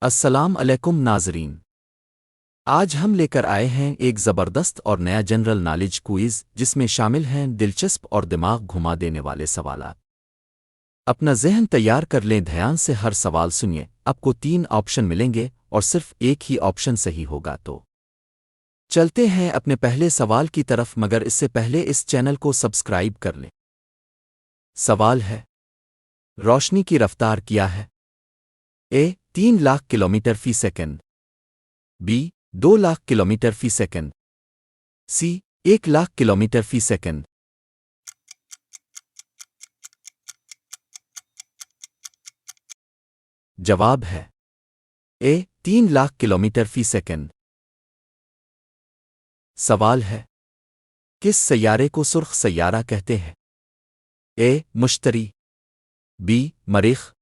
अस्सलाम अलैकुम नाज़रीन। आज हम लेकर आए हैं एक ज़बरदस्त और नया जनरल नॉलेज क्विज़ जिसमें शामिल हैं दिलचस्प और दिमाग घुमा देने वाले सवालात। अपना ज़हन तैयार कर लें, ध्यान से हर सवाल सुनिए। आपको 3 ऑप्शन मिलेंगे और सिर्फ एक ही ऑप्शन सही होगा। तो चलते हैं अपने पहले सवाल की तरफ, मगर इससे पहले इस चैनल को सब्सक्राइब कर लें। सवाल है, रोशनी की रफ्तार क्या है? ए 3 लाख किलोमीटर फी सेकंड, बी 2 लाख किलोमीटर फी सेकंड, सी 1 लाख किलोमीटर फी सेकंड। जवाब है ए 3 लाख किलोमीटर फी सेकंड। सवाल है, किस सैयारे को सुर्ख सैयारा कहते हैं? ए मुश्तरी, बी मरीख,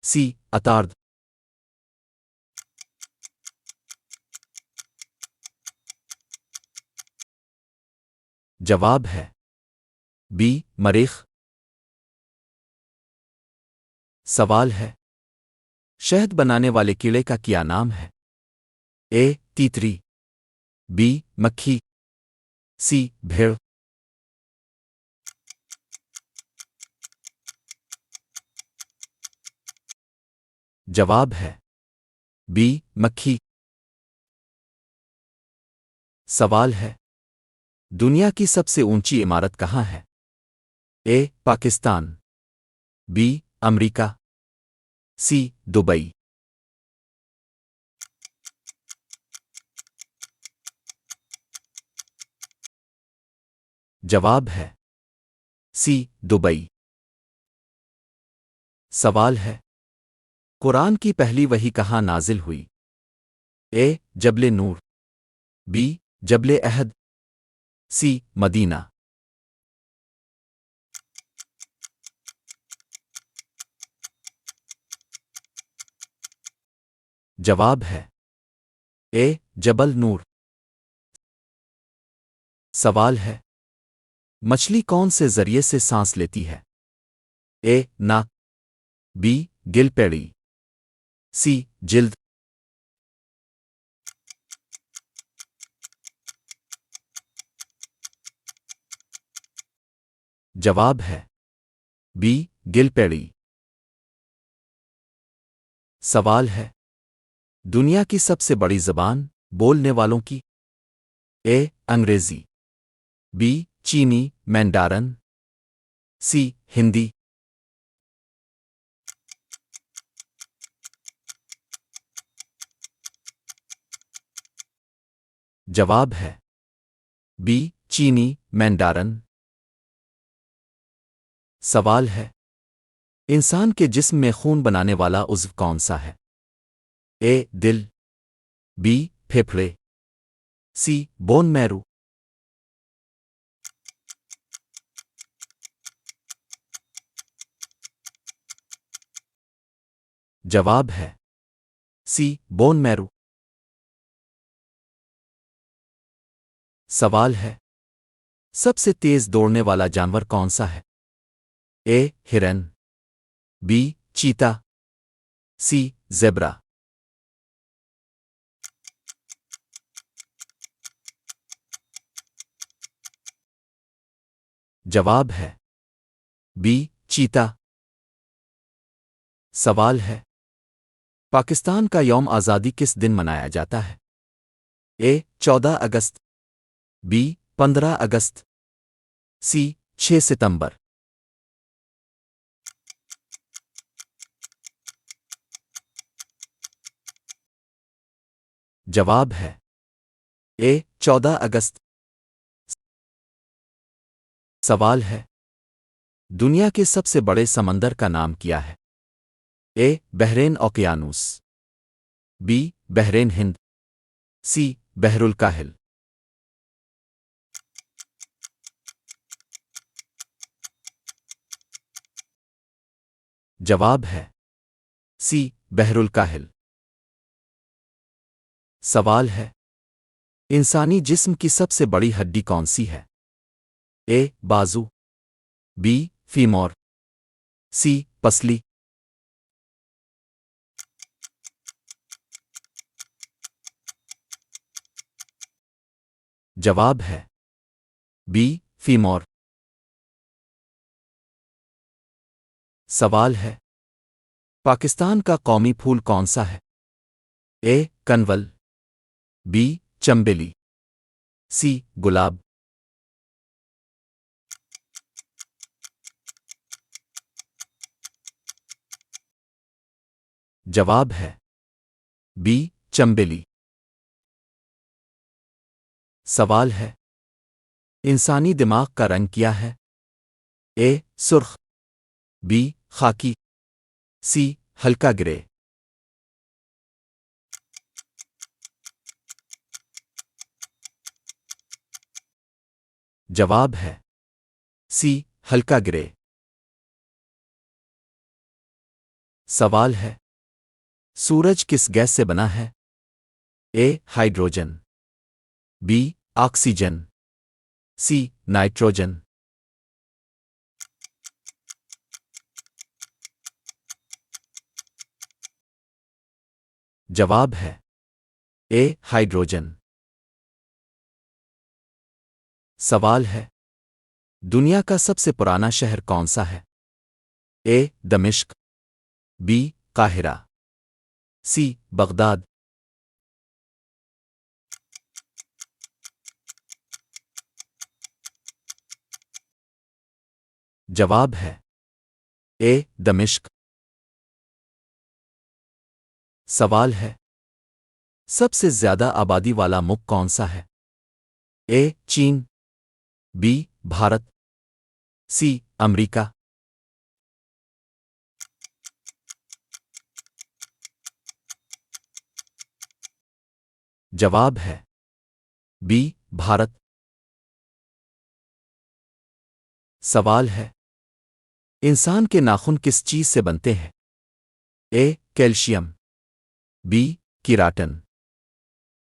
सी अतार्द। जवाब है बी मरीख। सवाल है, शहद बनाने वाले कीड़े का क्या नाम है? ए तीतरी, बी मक्खी, सी भेड़। जवाब है बी मक्खी। सवाल है, दुनिया की सबसे ऊंची इमारत कहाँ है? ए पाकिस्तान, बी अमेरिका, सी दुबई। जवाब है सी दुबई। सवाल है, कुरान की पहली वही कहाँ नाजिल हुई? ए जबले नूर, बी जबले अहद, सी मदीना। जवाब है ए जबल नूर। सवाल है, मछली कौन से जरिए से सांस लेती है? ए नाक, बी गिलपेड़ी, सी जिल्द। जवाब है बी गिलपेड़ी। सवाल है, दुनिया की सबसे बड़ी जबान बोलने वालों की? ए अंग्रेजी, बी चीनी मैंडारन, सी हिंदी। जवाब है बी चीनी मैंडारन। सवाल है, इंसान के जिस्म में खून बनाने वाला उज़्व कौन सा है? ए दिल, बी फेफड़े, सी बोन मैरू। जवाब है सी बोन मैरू। सवाल है, सबसे तेज दौड़ने वाला जानवर कौन सा है? ए हिरन, बी चीता, सी ज़ेब्रा। जवाब है बी चीता। सवाल है, पाकिस्तान का यौम आज़ादी किस दिन मनाया जाता है? ए 14 अगस्त, बी 15 अगस्त, सी 6 सितंबर। जवाब है ए 14 अगस्त। सवाल है, दुनिया के सबसे बड़े समंदर का नाम क्या है? ए बहरेन ओकियानूस, बी बहरेन हिंद, सी बहरुल काहिल। जवाब है सी बहरुल काहिल। सवाल है, इंसानी जिस्म की सबसे बड़ी हड्डी कौन सी है? ए बाजू, बी फीमोर, सी पसली। जवाब है बी फीमोर। सवाल है पाकिस्तान का कौमी फूल कौन सा है? ए कनवल, बी चंबेली, सी गुलाब। जवाब है बी चंबेली। सवाल है इंसानी दिमाग का रंग क्या है? ए सुर्ख, बी खाकी, सी हल्का ग्रे। जवाब है सी हल्का ग्रे। सवाल है सूरज किस गैस से बना है? A hydrogen, B oxygen, C nitrogen. जवाब है ए हाइड्रोजन। सवाल है दुनिया का सबसे पुराना शहर कौन सा है? ए दमिश्क, बी काहिरा, सी बगदाद। जवाब है ए दमिश्क। सवाल है सबसे ज्यादा आबादी वाला मुल्क कौन सा है? ए चीन, बी भारत, सी अमेरिका। जवाब है बी भारत। सवाल है इंसान के नाखून किस चीज से बनते हैं? ए कैल्शियम, बी किराटन,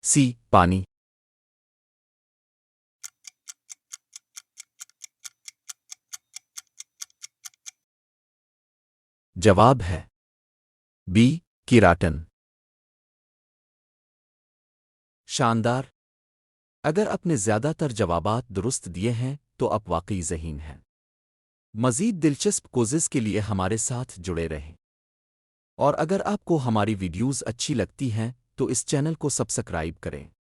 सी पानी। जवाब है बी किराटन। शानदार। अगर आपने ज्यादातर जवाबात दुरुस्त दिए हैं तो आप वाकई ज़हीन हैं। मज़ीद दिलचस्प क्विज़ेस के लिए हमारे साथ जुड़े रहें। और अगर आपको हमारी वीडियोज़ अच्छी लगती हैं तो इस चैनल को सब्सक्राइब करें।